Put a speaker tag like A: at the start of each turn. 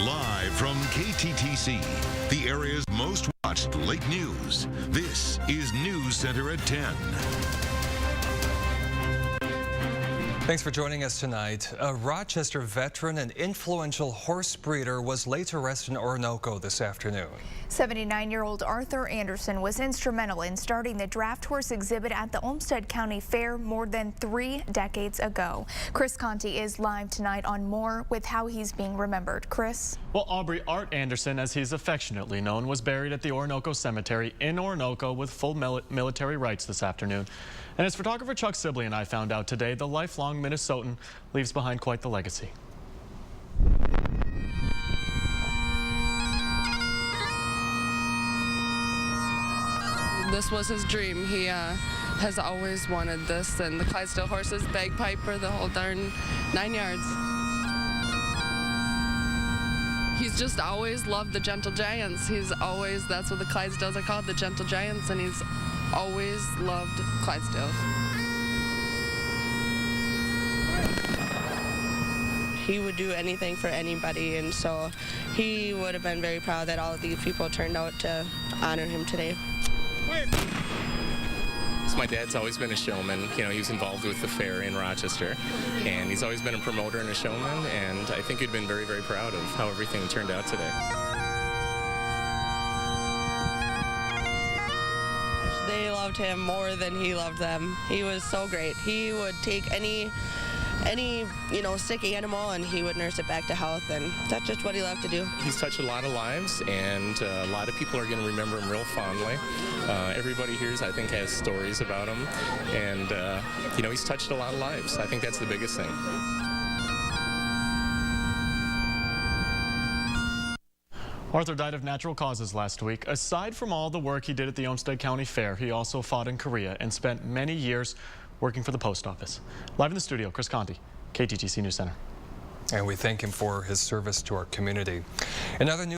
A: Live from KTTC, the area's most watched late news. This is News Center at 10.
B: Thanks for joining us tonight. A Rochester veteran and influential horse breeder was laid to rest in Oronoco this afternoon.
C: 79-year-old Arthur Anderson was instrumental in starting the draft horse exhibit at the Olmsted County Fair more than 3 decades ago. Chris Conti is live tonight on more with how he's being remembered. Chris?
D: Well, Aubrey Art Anderson, as he's affectionately known, was buried at the Oronoco Cemetery in Oronoco with full military rights this afternoon. And as photographer Chuck Sibley and I found out today, the lifelong Minnesotan leaves behind quite the legacy.
E: This was his dream. He has always wanted this, and the Clydesdale horses, bagpiper, the whole darn 9 yards. He's just always loved the Gentle Giants. That's what the Clydesdales are called, the Gentle Giants, and he's always loved Clydesdales. He would do anything for anybody, and so he would have been very proud that all of these people turned out to honor him today.
F: My dad's always been a showman. You know, he was involved with the fair in Rochester, and he's always been a promoter and a showman, and I think he'd been very, very proud of how everything turned out today.
E: They loved him more than he loved them. He was so great. He would take any sick animal, and he would nurse it back to health, and that's just what he loved to do.
F: He's touched a lot of lives, and a lot of people are going to remember him real fondly. Everybody here, I think, has stories about him, and he's touched a lot of lives. I think that's the biggest thing.
D: Arthur died of natural causes last week. Aside from all the work he did at the Olmsted County Fair, he also fought in Korea and spent many years working for the post office. Live in the studio, Chris Conti, KTTC News Center.
B: And we thank him for his service to our community. In other news